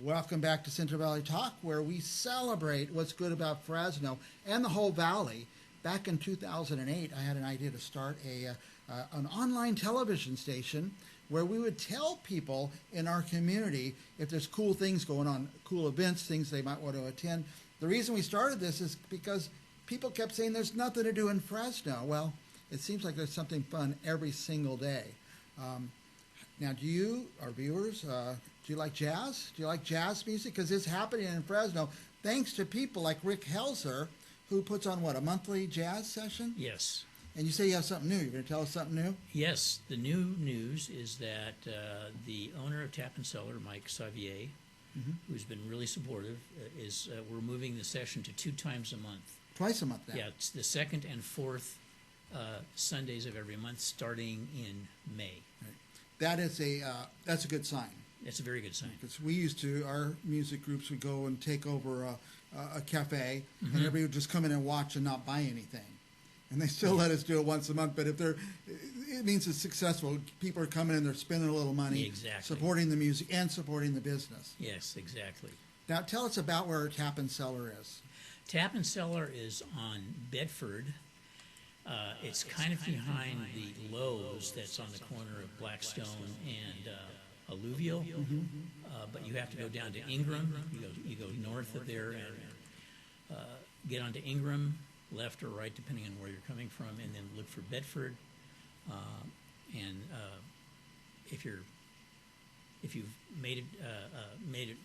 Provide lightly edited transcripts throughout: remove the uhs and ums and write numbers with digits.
Welcome back to Central Valley Talk, where we celebrate what's good about Fresno and the whole valley. Back in 2008, I had an idea to start an online television station where we would tell people in our community if there's cool things going on, cool events, things they might want to attend. The reason we started this is because people kept saying there's nothing to do in Fresno. Well, it seems like there's something fun every single day. Now, do you, our viewers, do you like jazz? Do you like jazz music? Because it's happening in Fresno thanks to people like Rick Helzer, who puts on, what, a monthly jazz session? Yes. And you say you have something new. You're going to tell us something new? Yes. The new news is that the owner of Tap and Cellar, Mike Savier, who's been really supportive, we're moving the session to 2 times a month. Twice a month now? Yeah, it's the 2nd and 4th Sundays of every month, starting in May. Right. That's a good sign. It's a very good sign. Because we used to, our music groups would go and take over a cafe, and everybody would just come in and watch and not buy anything. And they still let us do it once a month, but it means it's successful. People are coming in, they're spending a little money, exactly, supporting the music and supporting the business. Yes, exactly. Now tell us about where Tap and Cellar is. Tap and Cellar is on Bedford. It's kind of behind the Lowe's that's on the corner of Blackstone and Alluvial, but you have to go down to Ingram. You go north of there and get onto Ingram, left or right depending on where you're coming from, and then look for Bedford. And if you've made it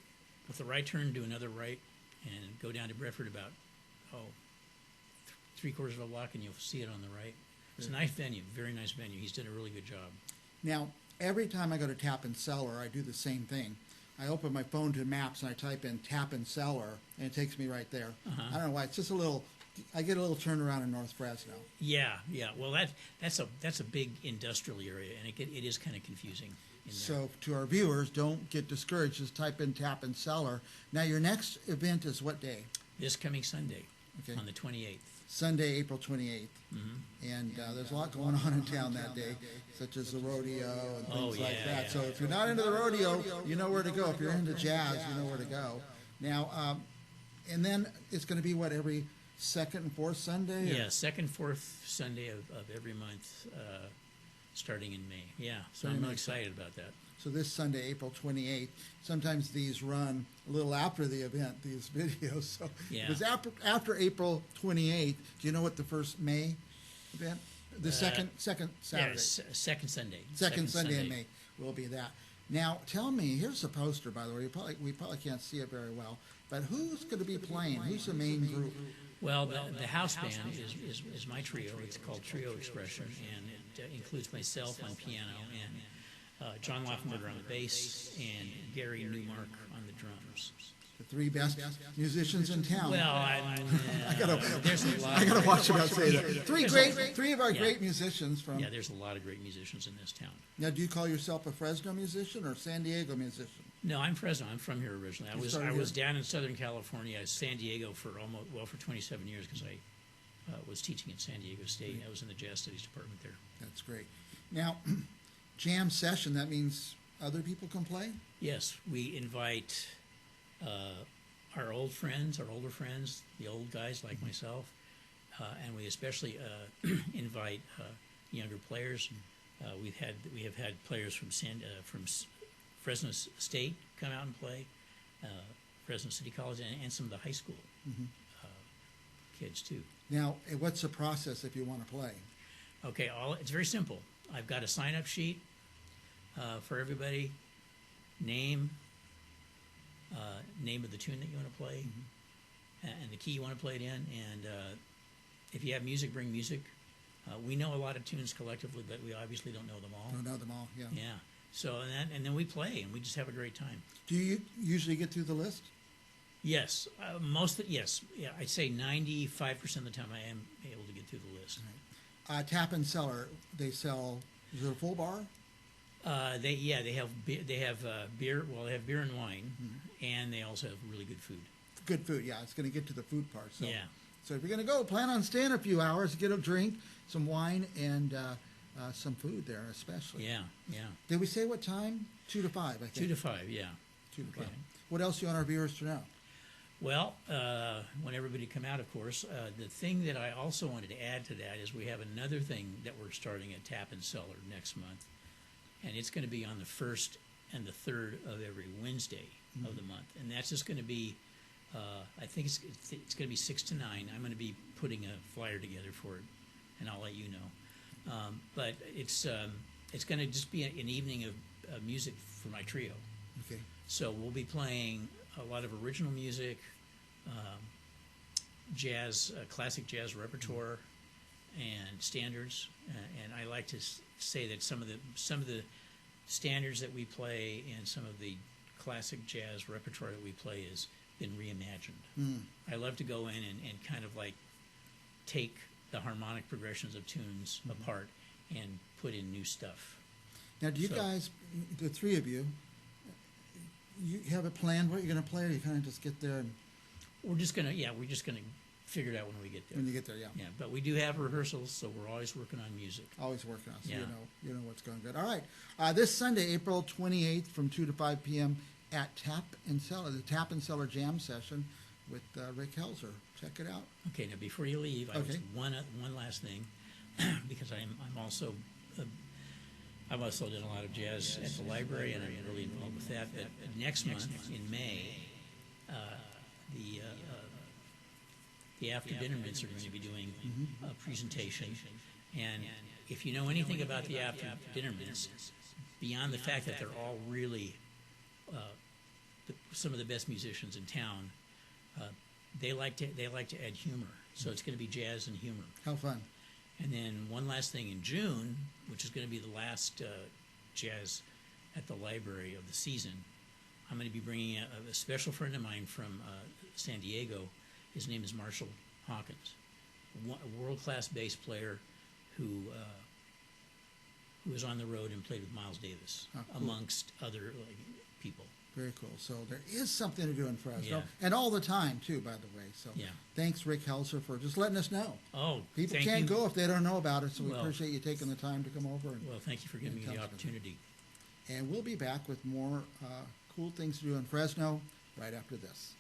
with the right turn, do another right, and go down to Bedford about 3/4 of a block, and you'll see it on the right. It's a nice venue, very nice venue. He's done a really good job. Now, every time I go to Tap and Cellar, I do the same thing. I open my phone to maps and I type in Tap and Cellar, and it takes me right there. I don't know why. It's just I get a little turnaround in North Fresno. Yeah. Well, that's a big industrial area, and it is kind of confusing. So to our viewers, don't get discouraged. Just type in Tap and Cellar. Now, your next event is what day? This coming Sunday, on the 28th. Sunday, April 28th. And there's a lot going on in town that day, such as the rodeo and things like that. So if you're not into the rodeo, you know where to go. If you're into jazz, you know where to go. Now, and then it's going to be, what, every second and fourth Sunday? Yeah, second, fourth Sunday of every month, starting in May. Yeah, so I'm really excited about that. So this Sunday, April 28th, sometimes these run a little after the event, these videos. So it was after April 28th. Do you know what the first May event? The second Saturday. Yeah, second Sunday. Second Sunday in May will be that. Now, tell me, here's a poster, by the way. We probably can't see it very well, but who's going to be playing? Who's the main group? Well, the house band is my trio. It's called Trio Expression, and it includes myself on piano and John Loffenberger on the bass, and Gary Newmark on the drums. The 3 best musicians in town. Well, I gotta watch about say that. Three of our great musicians from. Yeah, there's a lot of great musicians in this town. Now, do you call yourself a Fresno musician or San Diego musician? No, I'm Fresno. I'm from here originally. I was down in Southern California, San Diego for 27 years because I was teaching at San Diego State. I was in the Jazz Studies department there. That's great. Now. Jam session, that means other people can play? Yes, we invite our older friends, the old guys like myself, and we especially invite younger players. We have had players from Fresno State come out and play, Fresno City College, and some of the high school kids too. Now, what's the process if you want to play? Okay, it's very simple. I've got a sign-up sheet for everybody. Name of the tune that you want to play, and the key you want to play it in. And if you have music, bring music. We know a lot of tunes collectively, but we obviously don't know them all. Don't know them all, yeah. Yeah. So and then we play, and we just have a great time. Do you usually get through the list? Yes, yes. Yeah, I'd say 95% of the time I am able to get through the list. Right. Tap and Cellar, they sell. Is it a full bar? They have beer. Well, they have beer and wine, and they also have really good food. Good food, yeah. It's going to get to the food part. So, yeah. So if you're going to go, plan on staying a few hours, get a drink, some wine, and some food there, especially. Yeah. Did we say what time? 2 to 5, I think. 2 to 5, yeah. 2 to 5. Okay. What else do you want our viewers to know? Well, want everybody to come out, of course. The thing that I also wanted to add to that is we have another thing that we're starting at Tap and Cellar next month, and it's going to be on the 1st and the 3rd of every Wednesday of the month, and that's just going to be, I think it's going to be 6 to 9. I'm going to be putting a flyer together for it, and I'll let you know. But it's going to just be an evening of music for my trio. Okay. So we'll be playing a lot of original music, jazz, classic jazz repertoire, and standards. And I like to say that some of the standards that we play and some of the classic jazz repertoire that we play has been reimagined. I love to go in and kind of like take the harmonic progressions of tunes apart and put in new stuff. Now, do you guys, the three of you, you have a plan what you're going to play, or you kind of just get there and we're just gonna figure it out when we get there. when you get there? Yeah. Yeah, but we do have rehearsals, so we're always working on music. Always working on it, so Yeah. you know what's going good. All right, this Sunday, April 28th, from 2 to 5 p.m. at Tap and Cellar, the Tap and Cellar Jam session with Rick Helzer. Check it out. Okay, now before you leave, I was Okay. one last thing, because I'm also I've also done a lot of jazz at the library, and I'm really involved with that. But next month in May, the after dinner mints are going to be doing a presentation, and if you know anything about the after dinner mints, beyond the fact that they're all really some of the best musicians in town, they like to add humor. So it's going to be jazz and humor. How fun. And then one last thing in June, which is going to be the last jazz at the library of the season, I'm going to be bringing a special friend of mine from San Diego. His name is Marshall Hawkins, a world-class bass player who was on the road and played with Miles Davis, Oh, cool. amongst other people. Very cool. So there is something to do in Fresno, Yeah. and all the time too, by the way. So Yeah. thanks, Rick Helzer, for just letting us know. Oh, People thank can't you. go if they don't know about it, so we Well- appreciate you taking the time to come over. Well, thank you for giving me tell the us about it. opportunity. And we'll be back with more cool things to do in Fresno right after this.